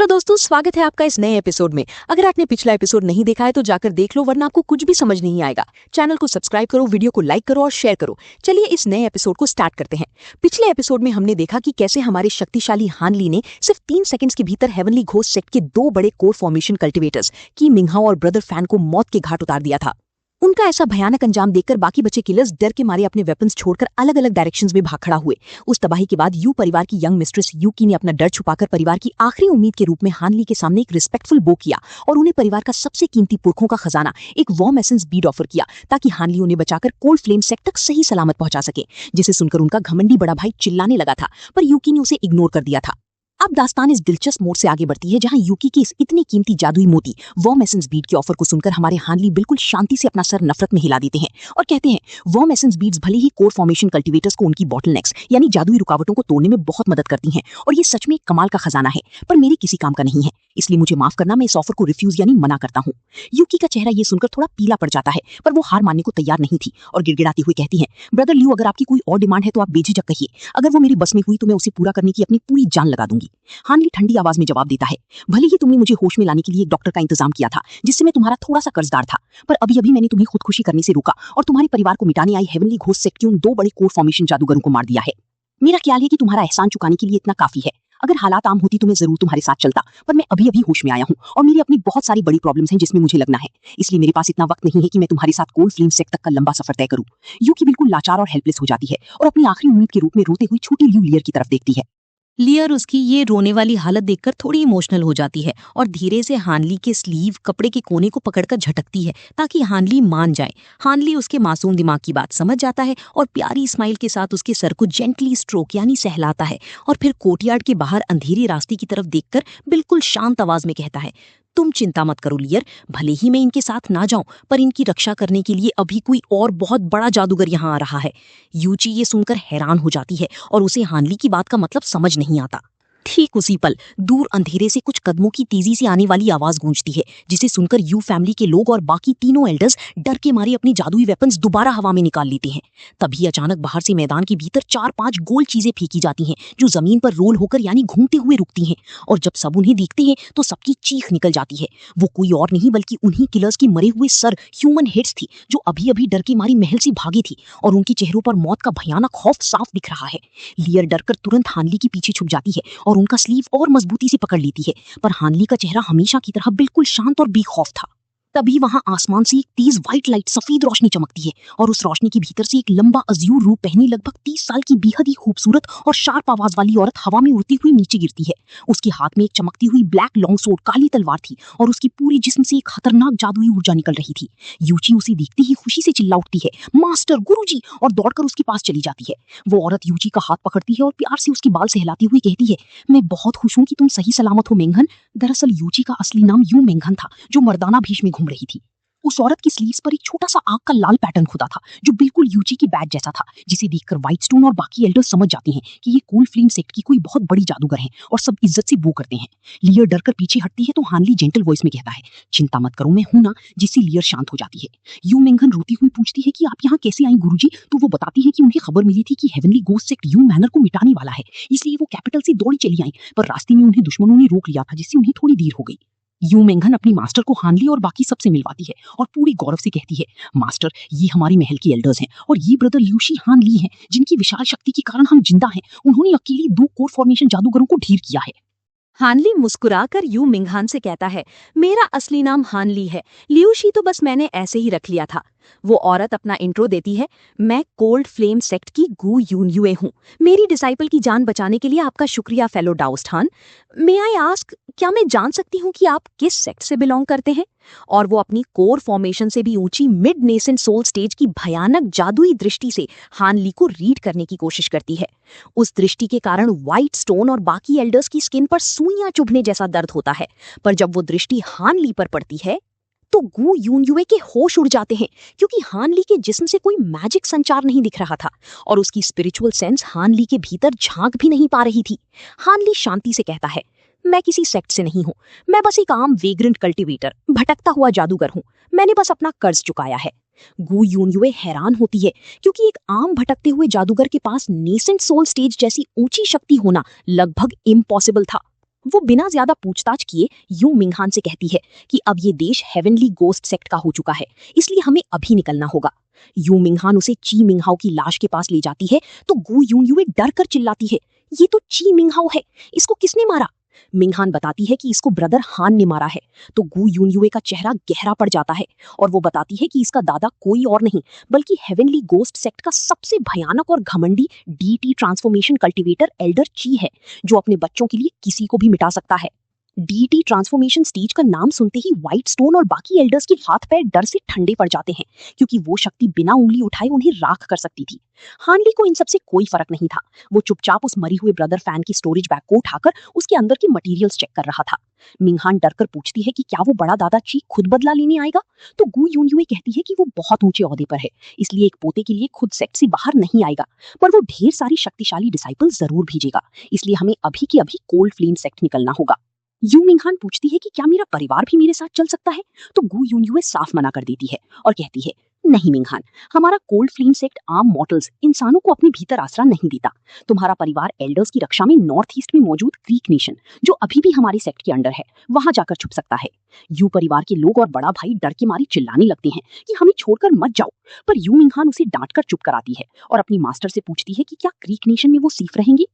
तो दोस्तों स्वागत है आपका इस नए एपिसोड में। अगर आपने पिछला एपिसोड नहीं देखा है तो जाकर देख लो, वरना आपको कुछ भी समझ नहीं आएगा। चैनल को सब्सक्राइब करो, वीडियो को लाइक करो और शेयर करो। चलिए इस नए एपिसोड को स्टार्ट करते हैं। पिछले एपिसोड में हमने देखा कि कैसे हमारे शक्तिशाली हान ली ने सिर्फ 3 सेकंड्स के भीतर हेवनली घोस्ट सेक्ट के 2 बड़े कोर फॉर्मेशन कल्टिवेटर्स की मिंगहाओ और ब्रदर फैन को मौत के घाट उतार दिया था। उनका ऐसा भयानक अंजाम देखकर बाकी बचे किलर्स डर के मारे अपने वेपन्स छोड़कर अलग अलग डायरेक्शंस में भाग खड़ा हुए। उस तबाही के बाद यू परिवार की यंग मिस्ट्रेस यूकी ने अपना डर छुपाकर परिवार की आखिरी उम्मीद के रूप में हान ली के सामने एक रिस्पेक्टफुल बो किया और उन्हें परिवार का सबसे कीमती पुरखों का खजाना, एक वार्म एसेंस बीड ऑफर किया ताकि हान ली उन्हें बचाकर कोल्ड फ्लेम सेक्ट तक सही सलामत पहुंचा सके। जिसे सुनकर उनका घमंडी बड़ा भाई चिल्लाने लगा था, पर यूकी ने उसे इग्नोर कर दिया था। अब दास्तान इस दिलचस्प मोड़ से आगे बढ़ती है, जहां यूकी की इस इतनी कीमती जादुई मोती वार्म एसेंस बीड के ऑफर को सुनकर हमारे हान ली बिल्कुल शांति से अपना सर नफरत में हिला देते हैं और कहते हैं वार्म एसेंस बीड्स भले ही कोर फॉर्मेशन कल्टिवेटर्स को उनकी बॉटलनेक्स यानी जादुई रुकावटों को तोड़ने में बहुत मदद करती हैं और ये सच में एक कमाल का खजाना है, पर मेरे किसी काम का नहीं है, इसलिए मुझे माफ करना, मैं इस ऑफर को रिफ्यूज यानी मना करता हूँ। यूकी का चेहरा ये सुनकर थोड़ा पीला पड़ जाता है, पर वो हार मानने को तैयार नहीं थी और गिड़गिड़ाती हुई कहती है, ब्रदर लियो, अगर आपकी कोई और डिमांड है तो आप बेझिझक कहिए, अगर वो मेरी बस में हुई तो मैं उसे पूरा करने की अपनी पूरी जान लगा दूंगी। हान ली ठंडी आवाज में जवाब देता है, भले ही तुमने मुझे होश में लाने के लिए एक डॉक्टर का इंतजाम किया था जिससे मैं तुम्हारा थोड़ा सा कर्जदार था, पर अभी अभी मैंने तुम्हें खुदकुशी करने से रोका और तुम्हारे परिवार को मिटाने आई हेवनली घोस्ट सेक्ट के उन 2 बड़े कोर फॉर्मेशन जादूगरों को मार दिया है। मेरा ख्याल है कि तुम्हारा एहसान चुकाने के लिए इतना काफी है। अगर हालात आम होती तो मैं जरूर तुम्हारे साथ चलता, पर मैं अभी अभी होश में आया हूँ और मेरी अपनी बहुत सारी बड़ी प्रॉब्लम्स हैं जिसमें मुझे लगना है, इसलिए मेरे पास इतना वक्त नहीं है कि मैं तुम्हारे साथ कोल्ड फ्लेम सेक्ट तक का लंबा सफर तय करूं। यूकी बिल्कुल लाचार और हेल्पलेस हो जाती है और अपनी आखिरी उम्मीद के रूप में रोते हुई छोटी ल्यू लियर की तरफ देखती है। लियर उसकी ये रोने वाली हालत देखकर थोड़ी इमोशनल हो जाती है और धीरे से हानली के स्लीव कपड़े के कोने को पकड़कर झटकती है ताकि हानली मान जाए। हानली उसके मासूम दिमाग की बात समझ जाता है और प्यारी स्माइल के साथ उसके सर को जेंटली स्ट्रोक यानी सहलाता है और फिर कोर्टयार्ड के बाहर अंधेरे रास्ते की तरफ देखकर बिल्कुल शांत आवाज में कहता है, तुम चिंता मत करो लियर, भले ही मैं इनके साथ ना जाऊं, पर इनकी रक्षा करने के लिए अभी कोई और बहुत बड़ा जादूगर यहाँ आ रहा है। यूची ये सुनकर हैरान हो जाती है और उसे हानली की बात का मतलब समझ नहीं आता। ठीक उसी पल दूर अंधेरे से कुछ कदमों की तेजी से आने वाली आवाज गूंजती है, जिसे सुनकर यू फैमिली के लोग और बाकी तीनों एल्डर्स डर के मारे अपनी जादुई वेपन्स दोबारा हवा में निकाल लेते हैं। तभी अचानक बाहर से मैदान के भीतर 4-5 गोल चीजें फेंकी जाती हैं जो जमीन पर रोल होकर यानी घूमते हुए रुकती हैं, और जब सब उन्हें देखते हैं तो सबकी चीख निकल जाती है। वो कोई और नहीं बल्कि उन्हीं किलर्स की मरे हुए सर ह्यूमन हेड्स थी जो अभी अभी डर के मारी महल से भागी थी और उनके चेहरों पर मौत का भयानक खौफ साफ दिख रहा है। लियर डरकर तुरंत हानली के पीछे छुप जाती है और उनका स्लीव और मजबूती से पकड़ लेती है, पर हानली का चेहरा हमेशा की तरह बिल्कुल शांत और बेखौफ था। तभी वहां आसमान से एक तेज व्हाइट लाइट सफेद रोशनी चमकती है और उस रोशनी के भीतर से एक लंबा अज़्यूर रूप पहनी लगभग 30 साल की बेहद ही खूबसूरत और शार्प आवाज वाली औरत हवा में उड़ती हुई नीचे गिरती है। उसके हाथ में एक चमकती हुई ब्लैक लॉन्ग सोर्ड काली तलवार थी और उसकी पूरी जिस्म से एक खतरनाक जादुई ऊर्जा निकल रही थी। यूची उसे देखते ही खुशी से चिल्ला उठती है, मास्टर, गुरुजी, और दौड़कर उसके पास चली जाती है। वो औरत यूची का हाथ पकड़ती है और प्यार से उसके बाल सहलाती हुई कहती है, मैं बहुत खुश हूं कि तुम सही सलामत हो मेंघन। दरअसल यूची का असली नाम यू मेंघन था, जो मर्दाना भेष में घूम रही थी। उस औरत की स्लीव्स पर एक छोटा सा आग का लाल पैटर्न खुदा था जो बिल्कुल यूची के बैज जैसा था, जिसे देखकर व्हाइटस्टोन और बाकी एल्डर्स समझ जाते हैं कि ये कोल्ड फ्लेम सेक्ट की कोई बहुत बड़ी जादूगर है और सब इज्जत से बो करते हैं। लियर डरकर पीछे हटती है तो हानली जेंटल वॉइस में कहता है, चिंता मत करो, मैं हूं ना, जिससे लियर शांत हो जाती है। यू मेंघन रोती हुई पूछती है कि आप यहाँ कैसे आई गुरुजी, तो वो बताती है कि उन्हें खबर मिली थी कि heavenly ghost sect you manner को मिटाने वाला है, इसलिए वो कैपिटल से दौड़ी चली आई, पर रास्ते में उन्हें दुश्मनों ने रोक लिया था जिससे उन्हें थोड़ी देर हो गई। यू मेंघन अपनी मास्टर को हानली और बाकी सबसे मिलवाती है और पूरी गौरव से कहती है, मास्टर, ये हमारे महल के एल्डर्स हैं और ये ब्रदर ल्यूशी हान ली हैं, जिनकी विशाल शक्ति के कारण हम जिंदा हैं। उन्होंने अकेली 2 कोर फॉर्मेशन जादूगरों को ढेर किया है। हानली मुस्कुराकर यू मिंगहान से कहता है, मेरा असली नाम हानली है, ल्यूशी तो बस मैंने ऐसे ही रख लिया था। वो औरत अपना इंट्रो देती है, मैं कोल्ड फ्लेम सेक्ट की गू यून युए हूँ। मेरी डिसाइपल की जान बचाने के लिए आपका शुक्रिया फेलो डाउस्ट हान। मे आई आस्क, क्या मैं जान सकती हूँ कि आप किस सेक्ट से बिलोंग करते हैं? और वो अपनी कोर फॉर्मेशन से भी ऊंची मिड नेसेंट सोल स्टेज की भयानक जादुई दृष्टि से हानली को रीड करने की कोशिश करती है। उस दृष्टि के कारण व्हाइट स्टोन और बाकी एल्डर्स की स्किन पर सुइयां चुभने जैसा दर्द होता है, पर जब वो दृष्टि हानली पर पड़ती है तो गू यून युए के होश उड़ जाते हैं, क्योंकि हानली के जिस्म से कोई मैजिक संचार नहीं दिख रहा था और उसकी स्पिरिचुअल सेंस हानली के भीतर झांक भी नहीं पा रही थी। हानली शांति से कहता है, मैं किसी सेक्ट से नहीं हूं, मैं बस एक आम वेग्रेंट कल्टिवेटर, भटकता हुआ जादूगर हूं। मैंने बस अपना कर्ज चुकाया है। गू यून युए हैरान होती है, क्योंकि एक आम भटकते हुए जादूगर के पास नेसेंट सोल स्टेज जैसी ऊंची शक्ति होना लगभग इम्पॉसिबल था। वो बिना ज्यादा पूछताछ किए यू मिंगहान से कहती है कि अब ये देश हेवनली गोस्ट सेक्ट का हो चुका है, इसलिए हमें अभी निकलना होगा। यू मिंगहान उसे ची मिंगहाओ की लाश के पास ले जाती है तो गु यूनयुए डर कर चिल्लाती है, ये तो ची मिंगहाओ है, इसको किसने मारा? मिंगहान बताती है कि इसको ब्रदर हान ने मारा है। तो गु यूनयुए का चेहरा गहरा पड़ जाता है और वो बताती है कि इसका दादा कोई और नहीं बल्कि हेवनली गोस्ट सेक्ट का सबसे भयानक और घमंडी डीटी ट्रांसफॉर्मेशन कल्टीवेटर एल्डर ची है, जो अपने बच्चों के लिए किसी को भी मिटा सकता है। डीटी ट्रांसफॉर्मेशन स्टेज का नाम सुनते ही व्हाइट स्टोन और बाकी एल्डर्स के हाथ पैर डर से ठंडे पड़ जाते हैं, क्योंकि वो शक्ति बिना उंगली उठाए उन्हें राख कर सकती थी। हानली को इन सबसे कोई फर्क नहीं था। वो चुपचाप उस मरी हुए ब्रदर फैन की स्टोरेज बैग को उठाकर उसके अंदर के मटेरियल्स चेक कर रहा था। मिंगहान डरकर पूछती है कि क्या वो बड़ा दादा ची खुद बदला लेने आएगा? तो गु यूनयुए कहती है कि वो बहुत ऊंचे ओहदे पर है, इसलिए एक पोते के लिए खुद सेक्ट से बाहर नहीं आएगा, पर वो ढेर सारी शक्तिशाली डिसाइपल जरूर भेजेगा, इसलिए हमें अभी के अभी कोल्ड फ्लेम सेक्ट निकलना होगा। यू मिंगहान पूछती है कि क्या मेरा परिवार भी मेरे साथ चल सकता है? तो गु यूनयुए साफ मना कर देती है और कहती है, नहीं मिंगहान, हमारा कोल्ड फ्लेम सेक्ट आम मॉर्टल्स इंसानों को अपने भीतर आसरा नहीं देता। तुम्हारा परिवार एल्डर्स की रक्षा में नॉर्थ ईस्ट में मौजूद क्रीक नेशन, जो अभी भी हमारे सेक्ट के अंडर है, वहां जाकर छुप सकता है। यू परिवार के लोग और बड़ा भाई डर के मारे चिल्लाने लगते हैं कि हमें छोड़कर मत जाओ, पर यू मिंगहान उसे डांट कर चुप कराती है और अपनी मास्टर से पूछती है कि क्या क्रीक नेशन में वो सेफ रहेंगे।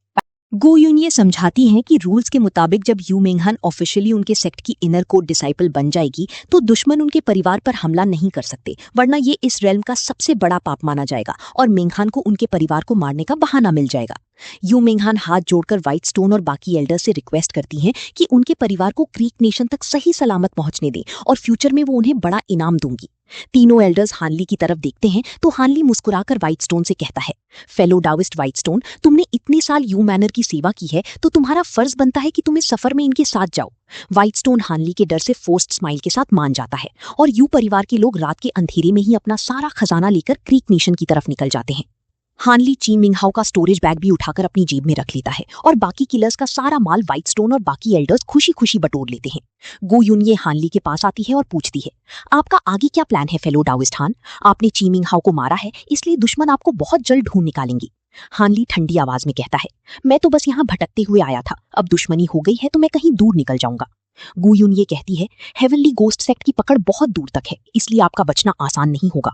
गो यून ये समझाती हैं कि रूल्स के मुताबिक जब यू मिंगहान ऑफिशियली उनके सेक्ट की इनर कोर डिसाइपल बन जाएगी तो दुश्मन उनके परिवार पर हमला नहीं कर सकते, वरना ये इस रेल्म का सबसे बड़ा पाप माना जाएगा और मिंगहान को उनके परिवार को मारने का बहाना मिल जाएगा। यू मिंगहान हाथ जोड़कर व्हाइट स्टोन और बाकी एल्डर्स से रिक्वेस्ट करती हैं कि उनके परिवार को क्रीक नेशन तक सही सलामत पहुंचने दें और फ्यूचर में वो उन्हें बड़ा इनाम दूंगी। तीनों एल्डर्स हानली की तरफ देखते हैं तो हानली मुस्कुराकर व्हाइट स्टोन से कहता है, फेलो डाविस्ट व्हाइट स्टोन, तुमने इतने साल यू मैनर की सेवा की है तो तुम्हारा फर्ज बनता है कि तुम इस सफर में इनके साथ जाओ। व्हाइट स्टोन हानली के डर से फोर्स्ड स्माइल के साथ मान जाता है और यू परिवार के लोग रात के अंधेरे में ही अपना सारा खजाना लेकर क्रीक नेशन की तरफ निकल जाते हैं। हानली ची मिंगहाओ का स्टोरेज बैग भी उठाकर अपनी जेब में रख लेता है और बाकी किलर्स का सारा माल व्हाइट स्टोन और बाकी एल्डर्स खुशी खुशी बटोर लेते हैं। गो यून ये हानली के पास आती है और पूछती है, आपका आगे क्या प्लान है फेलो डाविस्ट हान? आपने ची मिंगहाओ को मारा है, इसलिए दुश्मन आपको बहुत जल्द ढूंढ निकालेंगे। हानली ठंडी आवाज में कहता है, मैं तो बस यहाँ भटकते हुए आया था, अब दुश्मनी हो गई है तो मैं कहीं दूर निकल जाऊंगा। गो यून ये कहती है, हेवनली गोस्ट सेक्ट की पकड़ बहुत दूर तक है, इसलिए आपका बचना आसान नहीं होगा।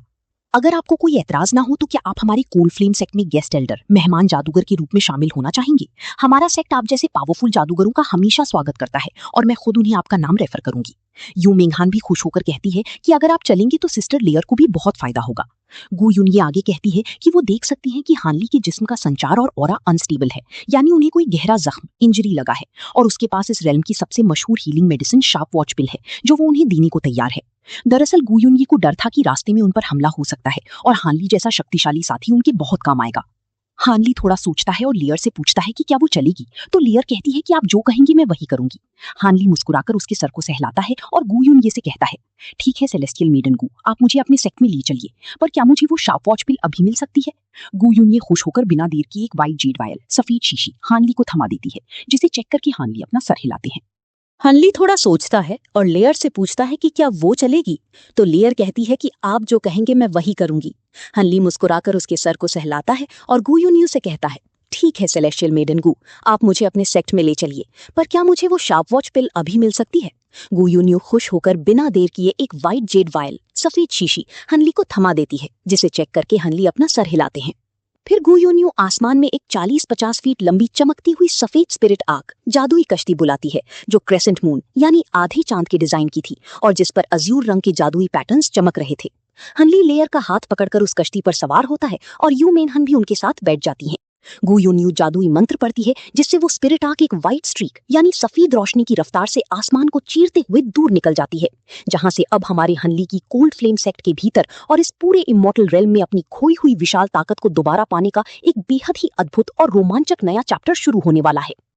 अगर आपको कोई एतराज ना हो तो क्या आप हमारे कोल्ड फ्लेम सेक्ट में गेस्ट एल्डर, मेहमान जादूगर के रूप में शामिल होना चाहेंगे? हमारा सेक्ट आप जैसे पावरफुल जादूगरों का हमेशा स्वागत करता है और मैं खुद उन्हें आपका नाम रेफर करूंगी। यू मिंगहान भी खुश होकर कहती है कि अगर आप चलेंगे तो सिस्टर लेयर को भी बहुत फायदा होगा। गु यून ये आगे कहती है कि वो देख सकती हैं कि हानली के जिस्म का संचार और ऑरा अनस्टेबल है, यानी उन्हें कोई गहरा जख्म, इंजरी लगा है और उसके पास इस रेल्म की सबसे मशहूर हीलिंग मेडिसिन शार्प वॉच पिल है, जो वो उन्हें देने को तैयार है। दरअसल गु यून ये को डर था कि रास्ते में उन पर हमला हो सकता है और हानली जैसा शक्तिशाली साथी उनके बहुत काम आएगा। हानली थोड़ा सोचता है और लियर से पूछता है कि क्या वो चलेगी, तो लियर कहती है कि आप जो कहेंगे मैं वही करूंगी। हानली मुस्कुराकर उसके सर को सहलाता है और गु यून ये से कहता है, ठीक है सेलेस्टियल मेडन गु, आप मुझे अपने सेक्ट में ले चलिए, पर क्या मुझे वो शार्प वॉच पिल अभी मिल सकती है? गु यून ये खुश होकर बिना देर की एक वाइट जेड वायल, सफेद शीशी हानली को थमा देती है, जिसे चेक करके हानली अपना सर हिलाते हैं। हनली थोड़ा सोचता है और लेयर से पूछता है कि क्या वो चलेगी, तो लेयर कहती है कि आप जो कहेंगे मैं वही करूंगी। हनली मुस्कुराकर उसके सर को सहलाता है और गु यूनियू से कहता है, ठीक है सेलेस्टियल मेडन गु, आप मुझे अपने सेक्ट में ले चलिए, पर क्या मुझे वो शार्प वॉच पिल अभी मिल सकती है? गु यूनियू खुश होकर बिना देर किए एक वाइट जेड वायल, सफेद शीशी हनली को थमा देती है, जिसे चेक करके हनली अपना सर हिलाते हैं। फिर गु यूनियू आसमान में एक 40-50 फीट लंबी चमकती हुई सफेद स्पिरिट आर्क जादुई कश्ती बुलाती है, जो क्रेसेंट मून यानी आधे चांद के डिजाइन की थी और जिस पर अज्यूर रंग के जादुई पैटर्न्स चमक रहे थे। हनली लेयर का हाथ पकड़कर उस कश्ती पर सवार होता है और यू मेनहन भी उनके साथ बैठ जाती हैं। गु यूनियू जादुई मंत्र पढ़ती है, जिससे वो स्पिरिट आर्क एक व्हाइट स्ट्रीक यानी सफेद रोशनी की रफ्तार से आसमान को चीरते हुए दूर निकल जाती है, जहां से अब हमारे हनली की कोल्ड फ्लेम सेक्ट के भीतर और इस पूरे इमॉर्टल रेल्म में अपनी खोई हुई विशाल ताकत को दोबारा पाने का एक बेहद ही अद्भुत और रोमांचक नया चैप्टर शुरू होने वाला है।